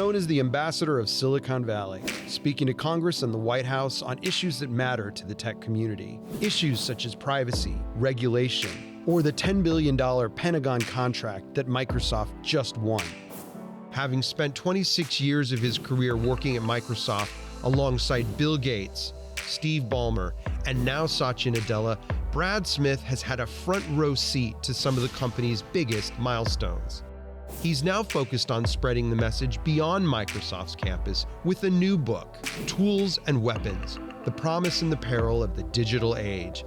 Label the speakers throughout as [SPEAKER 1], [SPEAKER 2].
[SPEAKER 1] known as the ambassador of Silicon Valley, speaking to Congress and the White House on issues that matter to the tech community. Issues such as privacy, regulation, or the $10 billion Pentagon contract that Microsoft just won. Having spent 26 years of his career working at Microsoft alongside Bill Gates, Steve Ballmer, and now Satya Nadella, Brad Smith has had a front row seat to some of the company's biggest milestones. He's now focused on spreading the message beyond Microsoft's campus with a new book, Tools and Weapons: The Promise and the Peril of the Digital Age.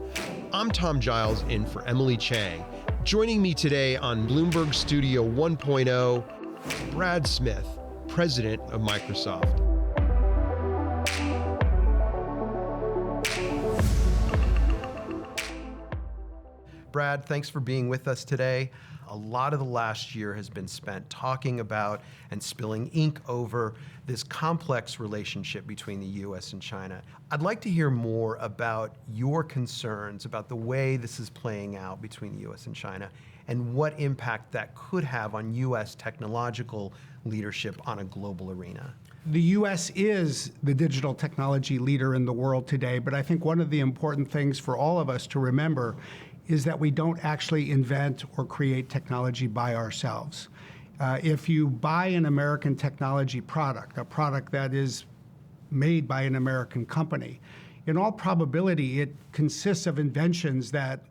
[SPEAKER 1] I'm Tom Giles in for Emily Chang. Joining me today on Bloomberg Studio 1.0, Brad Smith, president of Microsoft. Brad, thanks for being with us today. A lot of the last year has been spent talking about and spilling ink over this complex relationship between the US and China. I'd like to hear more about your concerns about the way this is playing out between the US and China and what impact that could have on US technological leadership on a global arena.
[SPEAKER 2] The U.S. is the digital technology leader in the world today, but I think one of the important things for all of us to remember is that we don't actually invent or create technology by ourselves. If you buy an American technology product, a product that is made by an American company, in all probability it consists of inventions that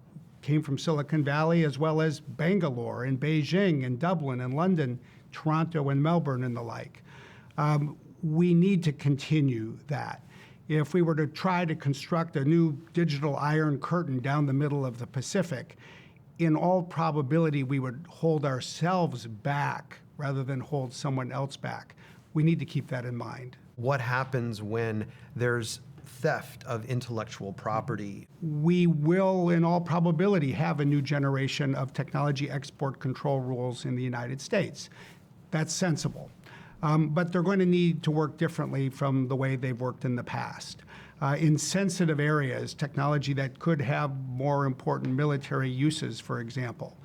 [SPEAKER 2] came from Silicon Valley as well as Bangalore and Beijing and Dublin and London, Toronto and Melbourne and the like. We need to continue that. If we were to try to construct a new digital iron curtain down the middle of the Pacific, in all probability we would hold ourselves back rather than hold someone else back. We need to keep that in mind.
[SPEAKER 1] What happens when there's theft of intellectual property?
[SPEAKER 2] We will, in all probability, have a new generation of technology export control rules in the United States. That's sensible. But they're going to need to work differently from the way they've worked in the past. In sensitive areas, technology that could have more important military uses, for example.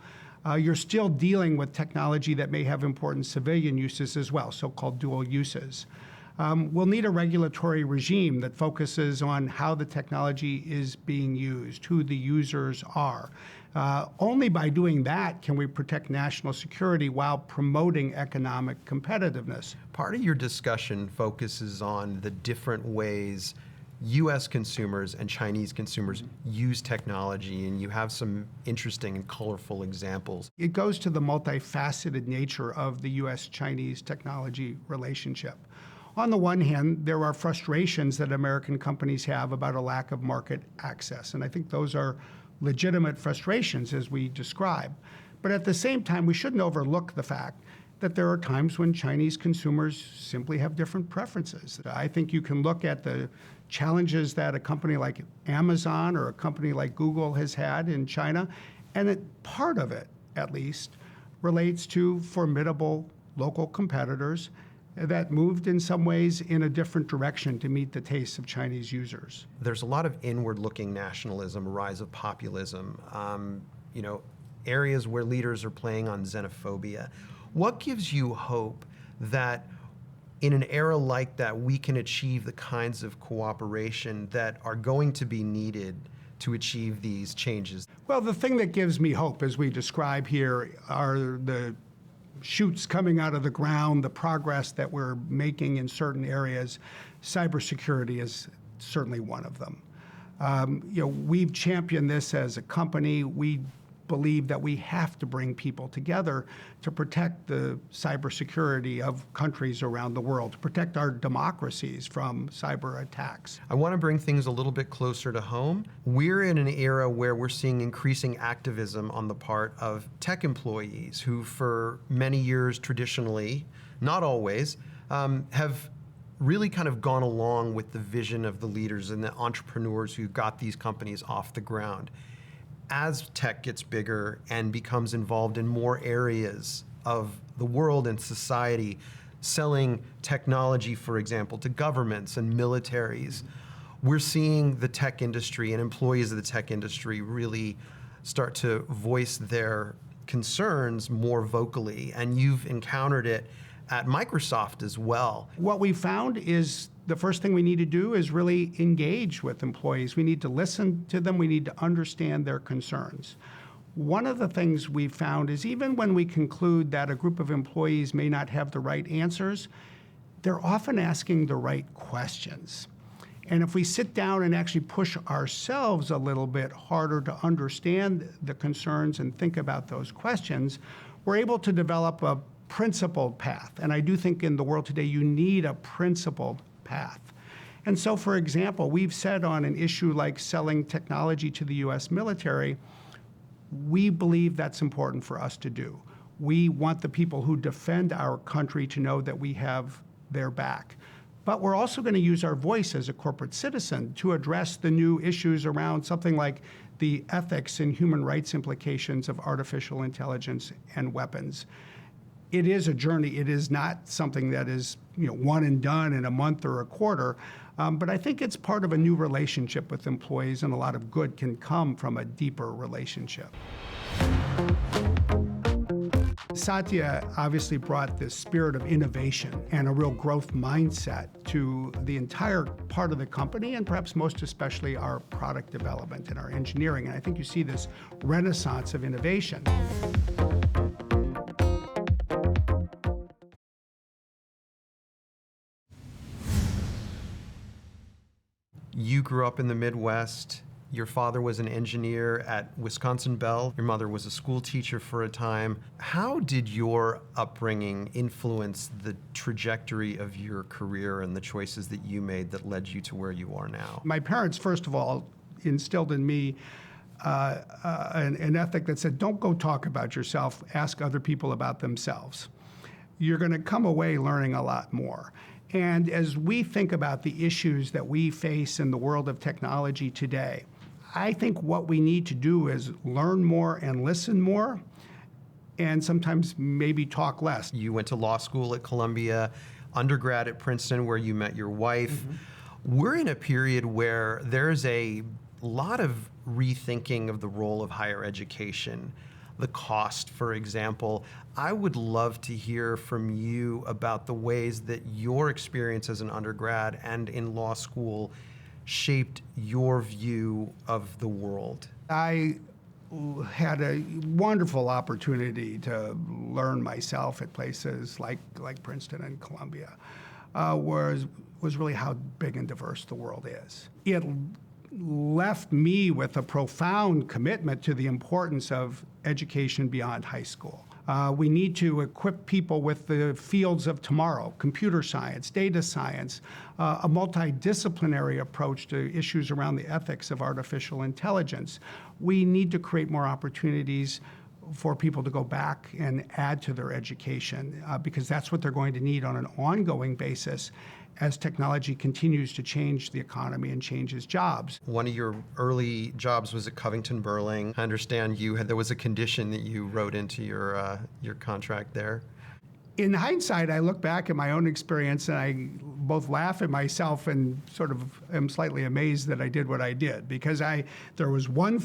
[SPEAKER 2] You're still dealing with technology that may have important civilian uses as well, so-called dual uses. We'll need a regulatory regime that focuses on how the technology is being used, who the users are. Only by doing that can we protect national security while promoting economic competitiveness.
[SPEAKER 1] Part of your discussion focuses on the different ways US consumers and Chinese consumers use technology, and you have some interesting and colorful examples.
[SPEAKER 2] It goes to the multifaceted nature of the US-Chinese technology relationship. On the one hand, there are frustrations that American companies have about a lack of market access, and I think those are legitimate frustrations as we describe. But at the same time, we shouldn't overlook the fact that there are times when Chinese consumers simply have different preferences. I think you can look at the challenges that a company like Amazon or a company like Google has had in China, and that part of it, at least, relates to formidable local competitors that moved in some ways in a different direction to meet the tastes of Chinese users.
[SPEAKER 1] There's a lot of inward-looking nationalism, a rise of populism, areas where leaders are playing on xenophobia. What gives you hope that in an era like that, we can achieve the kinds of cooperation that are going to be needed to achieve these changes?
[SPEAKER 2] Well, the thing that gives me hope, as we describe here, are the shoots coming out of the ground, the progress that we're making in certain areas. Cybersecurity is certainly one of them. We've championed this as a company. We believe that we have to bring people together to protect the cybersecurity of countries around the world, to protect our democracies from cyber attacks.
[SPEAKER 1] I want to bring things a little bit closer to home. We're in an era where we're seeing increasing activism on the part of tech employees who for many years traditionally, not always, have really kind of gone along with the vision of the leaders and the entrepreneurs who got these companies off the ground. As tech gets bigger and becomes involved in more areas of the world and society, selling technology, for example, to governments and militaries, we're seeing the tech industry and employees of the tech industry really start to voice their concerns more vocally, and you've encountered it at Microsoft as well.
[SPEAKER 2] What we found is the first thing we need to do is really engage with employees. We need to listen to them. We need to understand their concerns. One of the things we found is even when we conclude that a group of employees may not have the right answers, they're often asking the right questions. And if we sit down and actually push ourselves a little bit harder to understand the concerns and think about those questions, we're able to develop a principled path. And I do think in the world today, you need a principled path. And so, for example, we've said on an issue like selling technology to the US military, we believe that's important for us to do. We want the people who defend our country to know that we have their back. But we're also going to use our voice as a corporate citizen to address the new issues around something like the ethics and human rights implications of artificial intelligence and weapons. It is a journey. It is not something that is, one and done in a month or a quarter. But I think it's part of a new relationship with employees, and a lot of good can come from a deeper relationship. Satya obviously brought this spirit of innovation and a real growth mindset to the entire part of the company, and perhaps most especially our product development and our engineering. And I think you see this renaissance of innovation.
[SPEAKER 1] You grew up in the Midwest. Your father was an engineer at Wisconsin Bell. Your mother was a school teacher for a time. How did your upbringing influence the trajectory of your career and the choices that you made that led you to where you are now?
[SPEAKER 2] My parents, first of all, instilled in me an ethic that said, don't go talk about yourself, ask other people about themselves. You're going to come away learning a lot more. And as we think about the issues that we face in the world of technology today, I think what we need to do is learn more and listen more, and sometimes maybe talk less.
[SPEAKER 1] You went to law school at Columbia, undergrad at Princeton, where you met your wife. We're in a period where there's a lot of rethinking of the role of higher education. The cost, for example. I would love to hear from you about the ways that your experience as an undergrad and in law school shaped your view of the world.
[SPEAKER 2] I had a wonderful opportunity to learn myself at places like Princeton and Columbia, was really how big and diverse the world is. It left me with a profound commitment to the importance of education beyond high school. We need to equip people with the fields of tomorrow: computer science, data science, a multidisciplinary approach to issues around the ethics of artificial intelligence. We need to create more opportunities for people to go back and add to their education, because that's what they're going to need on an ongoing basis as technology continues to change the economy and changes jobs.
[SPEAKER 1] One of your early jobs was at Covington Burling. I understand there was a condition that you wrote into your contract there.
[SPEAKER 2] In hindsight, I look back at my own experience and I both laugh at myself and sort of am slightly amazed that I did what I did, because there was one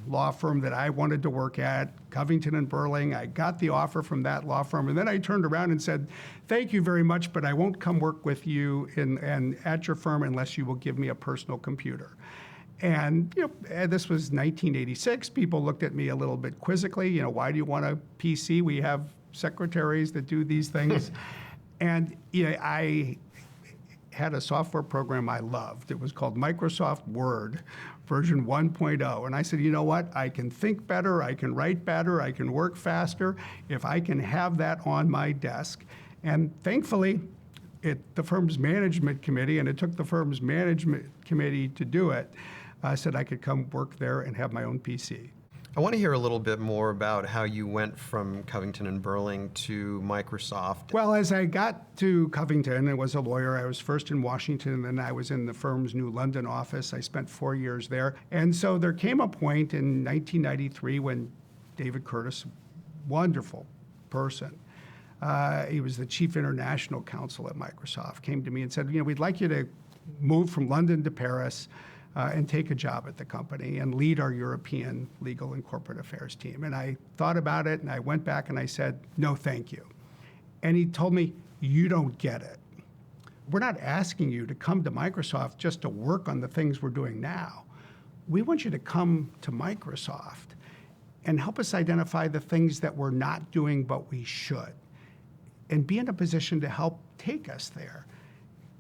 [SPEAKER 2] law firm that I wanted to work at, Covington and Burling. I got the offer from that law firm, and then I turned around and said, thank you very much, but I won't come work with you and at your firm unless you will give me a personal computer. And this was 1986. People looked at me a little bit quizzically. Why do you want a PC? We have secretaries that do these things. And I had a software program I loved. It was called Microsoft Word, version 1.0. And I said, you know what? I can think better, I can write better, I can work faster if I can have that on my desk. And thankfully, the firm's management committee, and it took the firm's management committee to do it, said I could come work there and have my own PC.
[SPEAKER 1] I want to hear a little bit more about how you went from Covington and Burling to Microsoft.
[SPEAKER 2] Well, as I got to Covington and was a lawyer, I was first in Washington, and then I was in the firm's new London office. I spent 4 years there. And so there came a point in 1993 when David Curtis, wonderful person, he was the chief international counsel at Microsoft, came to me and said, we'd like you to move from London to Paris and take a job at the company and lead our European legal and corporate affairs team. And I thought about it, and I went back and I said, no, thank you. And he told me, you don't get it. We're not asking you to come to Microsoft just to work on the things we're doing now. We want you to come to Microsoft and help us identify the things that we're not doing but we should, and be in a position to help take us there.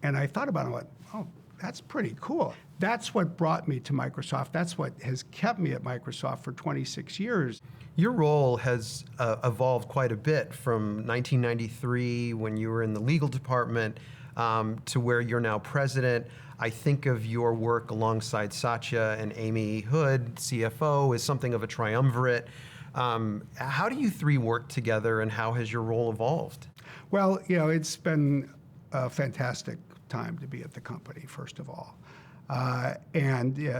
[SPEAKER 2] And I thought about it and went, oh, that's pretty cool. That's what brought me to Microsoft. That's what has kept me at Microsoft for 26 years.
[SPEAKER 1] Your role has evolved quite a bit from 1993, when you were in the legal department, to where you're now president. I think of your work alongside Satya and Amy Hood, CFO, as something of a triumvirate. How do you three work together, and how has your role evolved?
[SPEAKER 2] Well, you know, it's been a fantastic time to be at the company, first of all.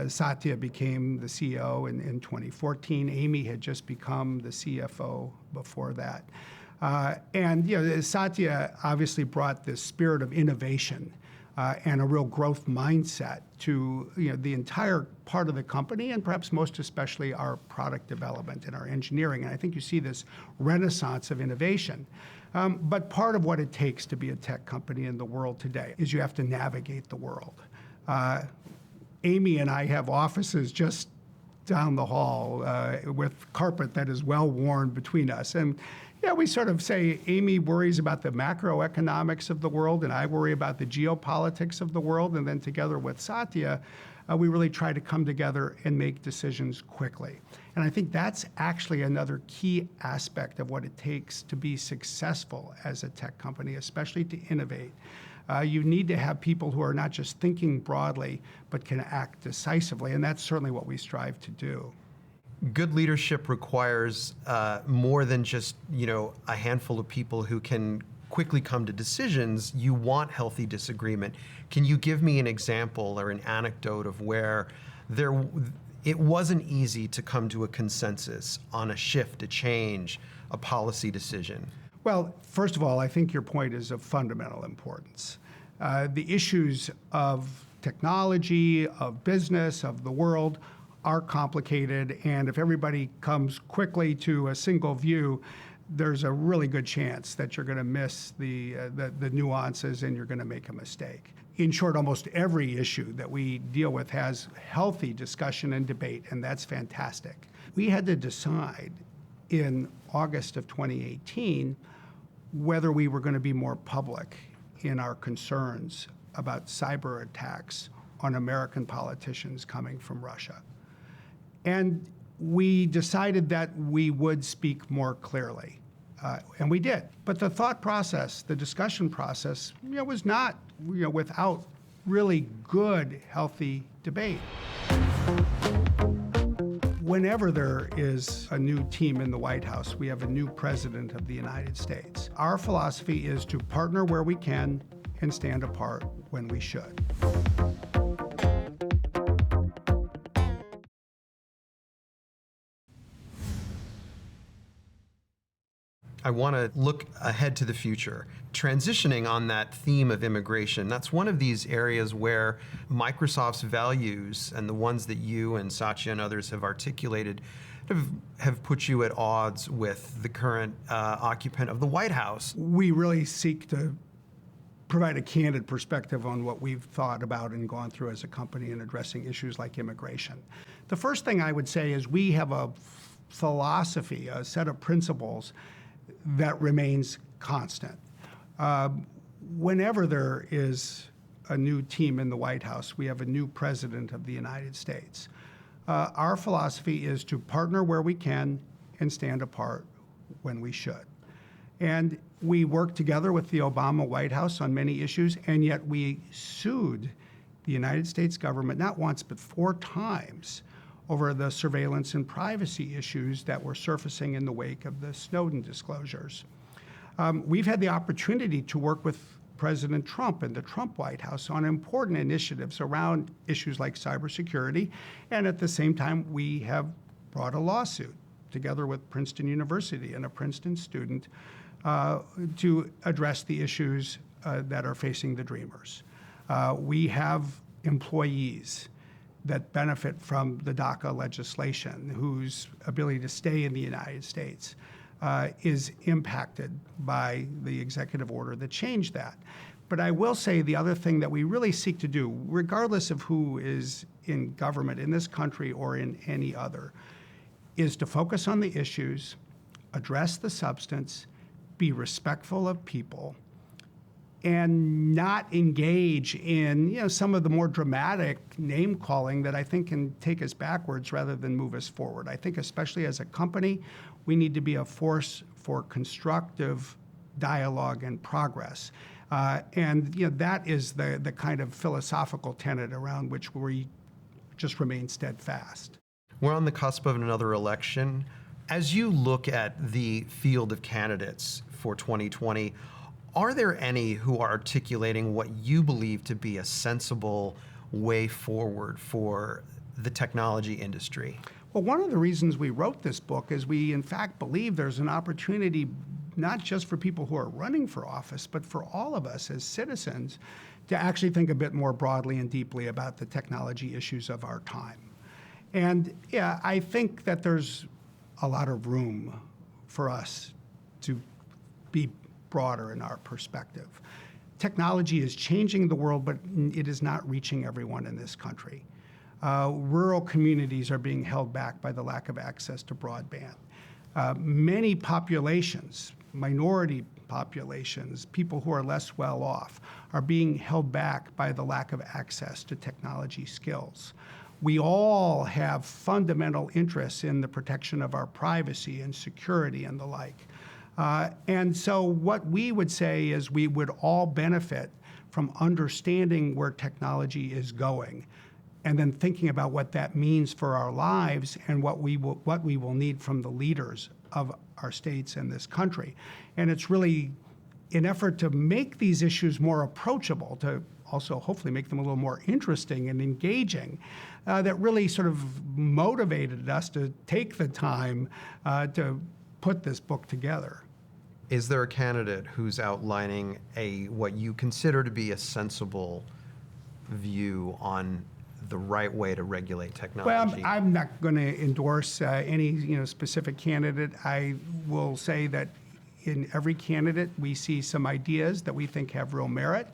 [SPEAKER 2] Satya became the CEO in 2014. Amy had just become the CFO before that. Satya obviously brought this spirit of innovation and a real growth mindset to the entire part of the company, and perhaps most especially our product development and our engineering. And I think you see this renaissance of innovation. But part of what it takes to be a tech company in the world today is you have to navigate the world. Amy and I have offices just down the hall with carpet that is well worn between us. And we sort of say Amy worries about the macroeconomics of the world, and I worry about the geopolitics of the world. And then together with Satya, we really try to come together and make decisions quickly. And I think that's actually another key aspect of what it takes to be successful as a tech company, especially to innovate. You need to have people who are not just thinking broadly, but can act decisively, and that's certainly what we strive to do.
[SPEAKER 1] Good leadership requires more than just a handful of people who can quickly come to decisions. You want healthy disagreement. Can you give me an example or an anecdote of where it wasn't easy to come to a consensus on a shift, a change, a policy decision?
[SPEAKER 2] Well, first of all, I think your point is of fundamental importance. The issues of technology, of business, of the world are complicated, and if everybody comes quickly to a single view, there's a really good chance that you're going to miss the nuances and you're going to make a mistake. In short, almost every issue that we deal with has healthy discussion and debate, and that's fantastic. We had to decide in August of 2018 whether we were going to be more public in our concerns about cyber attacks on American politicians coming from Russia. And we decided that we would speak more clearly, and we did. But the thought process, the discussion process, was not without really good, healthy debate. Whenever there is a new team in the White House, we have a new president of the United States. Our philosophy is to partner where we can and stand apart when we should.
[SPEAKER 1] I want to look ahead to the future. Transitioning on that theme of immigration, that's one of these areas where Microsoft's values, and the ones that you and Satya and others have articulated, have put you at odds with the current occupant of the White House.
[SPEAKER 2] We really seek to provide a candid perspective on what we've thought about and gone through as a company in addressing issues like immigration. The first thing I would say is we have a philosophy, a set of principles that remains constant. Whenever there is a new team in the White House, we have a new president of the United States. Our philosophy is to partner where we can and stand apart when we should. And we worked together with the Obama White House on many issues, and yet we sued the United States government not once but 4 times over the surveillance and privacy issues that were surfacing in the wake of the Snowden disclosures. We've had the opportunity to work with President Trump and the Trump White House on important initiatives around issues like cybersecurity, and at the same time, we have brought a lawsuit together with Princeton University and a Princeton student to address the issues that are facing the Dreamers. We have employees that benefit from the DACA legislation, whose ability to stay in the United States. is impacted by the executive order that changed that. But I will say the other thing that we really seek to do, regardless of who is in government in this country or in any other, is to focus on the issues, address the substance, be respectful of people, and not engage in some of the more dramatic name calling that I think can take us backwards rather than move us forward. I think especially as a company, we need to be a force for constructive dialogue and progress. And that is the kind of philosophical tenet around which we just remain steadfast.
[SPEAKER 1] We're on the cusp of another election. As you look at the field of candidates for 2020, are there any who are articulating what you believe to be a sensible way forward for the technology industry?
[SPEAKER 2] Well, one of the reasons we wrote this book is we, in fact, believe there's an opportunity not just for people who are running for office, but for all of us as citizens to actually think a bit more broadly and deeply about the technology issues of our time. And yeah, I think that there's a lot of room for us to be broader in our perspective. Technology is changing the world, but it is not reaching everyone in this country. Rural communities are being held back by the lack of access to broadband. Many populations, minority populations, people who are less well off, are being held back by the lack of access to technology skills. We all have fundamental interests in the protection of our privacy and security and the like. And so what we would say is we would all benefit from understanding where technology is going and then thinking about what that means for our lives and what we will need from the leaders of our states and this country. And it's really an effort to make these issues more approachable, to also hopefully make them a little more interesting and engaging, that really sort of motivated us to take the time to put this book together.
[SPEAKER 1] Is there a candidate who's outlining what you consider to be a sensible view on the right way to regulate technology?
[SPEAKER 2] Well, I'm not going to endorse any specific candidate. I will say that in every candidate we see some ideas that we think have real merit,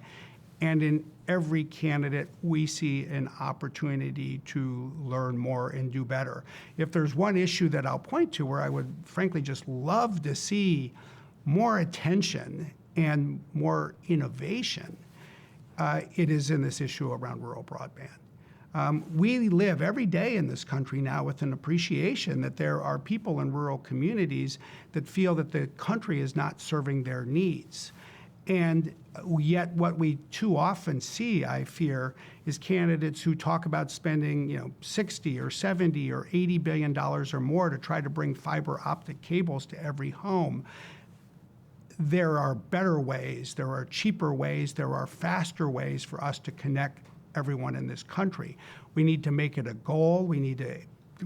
[SPEAKER 2] and in every candidate we see an opportunity to learn more and do better. If there's one issue that I'll point to where I would frankly just love to see more attention and more innovation, it is in this issue around rural broadband. We live every day in this country now with an appreciation that there are people in rural communities that feel that the country is not serving their needs. And yet what we too often see, I fear, is candidates who talk about spending 60 or 70 or $80 billion or more to try to bring fiber optic cables to every home. There are better ways, there are cheaper ways, there are faster ways for us to connect everyone in this country. We need to make it a goal. We need to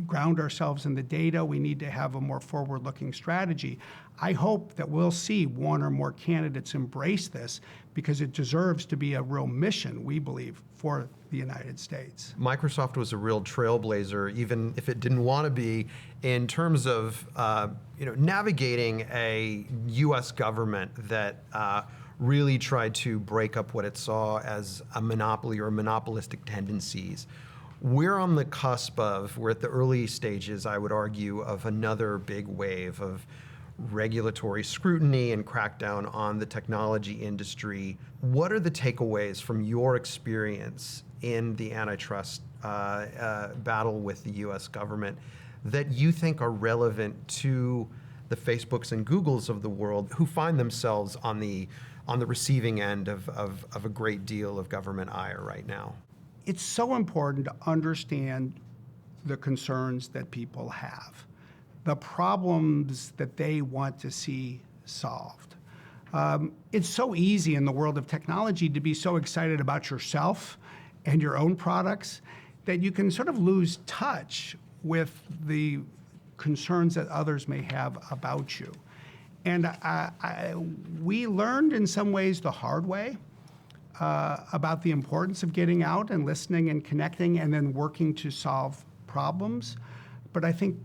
[SPEAKER 2] ground ourselves in the data. We need to have a more forward-looking strategy. I hope that we'll see one or more candidates embrace this because it deserves to be a real mission, we believe, for the United States.
[SPEAKER 1] Microsoft was a real trailblazer, even if it didn't want to be, in terms of navigating a U.S. government that really tried to break up what it saw as a monopoly or monopolistic tendencies. We're on the cusp of, we're at the early stages, I would argue, of another big wave of regulatory scrutiny and crackdown on the technology industry. What are the takeaways from your experience in the antitrust battle with the US government that you think are relevant to the Facebooks and Googles of the world who find themselves on the receiving end of a great deal of government ire right now?
[SPEAKER 2] It's so important to understand the concerns that people have, the problems that they want to see solved. It's so easy in the world of technology to be so excited about yourself and your own products that you can sort of lose touch with the concerns that others may have about you. And we learned in some ways the hard way about the importance of getting out and listening and connecting and then working to solve problems. But I think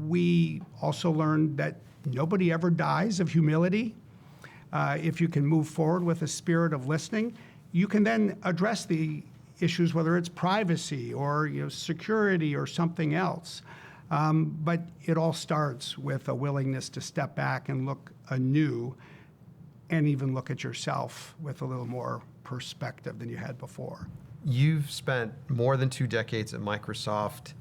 [SPEAKER 2] we also learned that nobody ever dies of humility. If you can move forward with a spirit of listening, you can then address the issues, whether it's privacy or security or something else. But it all starts with a willingness to step back and look anew, and even look at yourself with a little more perspective than you had before.
[SPEAKER 1] You've spent more than 2 decades at Microsoft.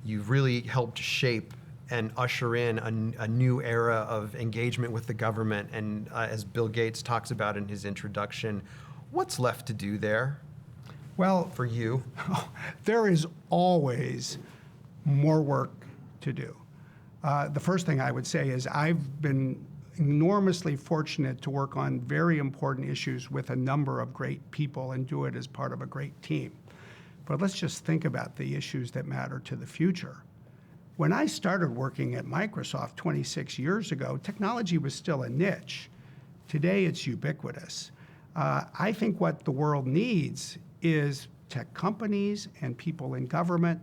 [SPEAKER 1] You've really helped shape and usher in a new era of engagement with the government. And as Bill Gates talks about in his introduction, what's left to do there?
[SPEAKER 2] Well,
[SPEAKER 1] for you?
[SPEAKER 2] There is always more work to do. The first thing I would say is I've been enormously fortunate to work on very important issues with a number of great people and do it as part of a great team. But let's just think about the issues that matter to the future. When I started working at Microsoft 26 years ago, technology was still a niche. Today, it's ubiquitous. I think what the world needs is tech companies and people in government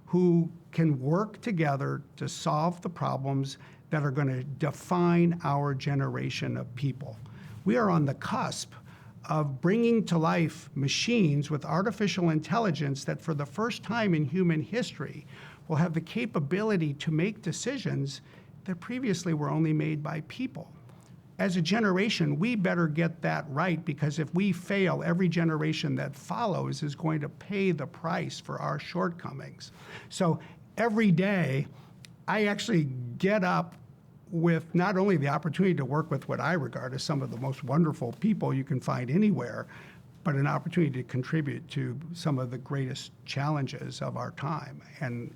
[SPEAKER 2] who can work together to solve the problems that are going to define our generation of people. We are on the cusp of bringing to life machines with artificial intelligence that for the first time in human history will have the capability to make decisions that previously were only made by people. As a generation, we better get that right, because if we fail, every generation that follows is going to pay the price for our shortcomings. So every day, I actually get up with not only the opportunity to work with what I regard as some of the most wonderful people you can find anywhere, but an opportunity to contribute to some of the greatest challenges of our time. And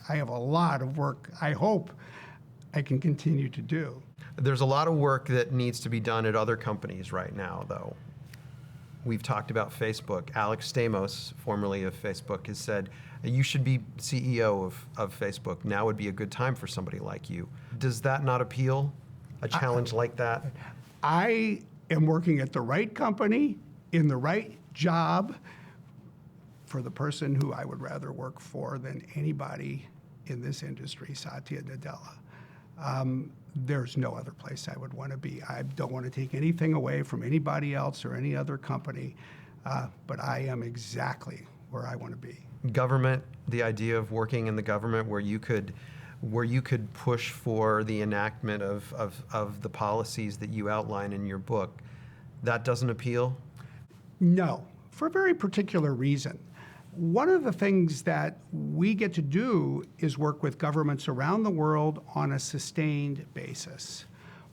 [SPEAKER 2] I have a lot of work I hope I can continue to do.
[SPEAKER 1] There's a lot of work that needs to be done at other companies right now, though. We've talked about Facebook. Alex Stamos, formerly of Facebook, has said, you should be CEO of Facebook. Now would be a good time for somebody like you. Does that not appeal, a challenge like that?
[SPEAKER 2] I am working at the right company, in the right job, for the person who I would rather work for than anybody in this industry, Satya Nadella. There's no other place I would want to be. I don't want to take anything away from anybody else or any other company, but I am exactly where I want to be.
[SPEAKER 1] Government, the idea of working in the government where you could push for the enactment of the policies that you outline in your book, that doesn't appeal?
[SPEAKER 2] No, for a very particular reason. One of the things that we get to do is work with governments around the world on a sustained basis.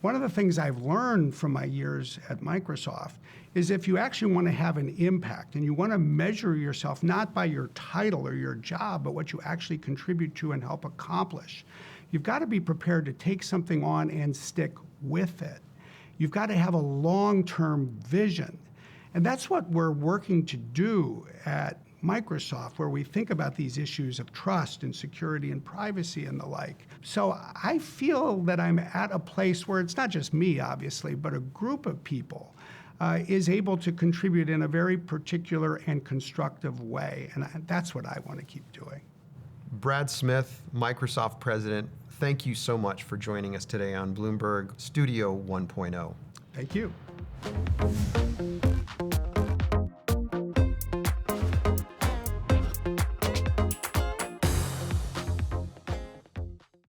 [SPEAKER 2] One of the things I've learned from my years at Microsoft is if you actually want to have an impact and you want to measure yourself not by your title or your job, but what you actually contribute to and help accomplish, you've got to be prepared to take something on and stick with it. You've got to have a long-term vision. And that's what we're working to do at Microsoft, where we think about these issues of trust and security and privacy and the like. So I feel that I'm at a place where it's not just me, obviously, but a group of people is able to contribute in a very particular and constructive way. And that's what I want to keep doing.
[SPEAKER 1] Brad Smith, Microsoft president, thank you so much for joining us today on Bloomberg Studio 1.0.
[SPEAKER 2] Thank you.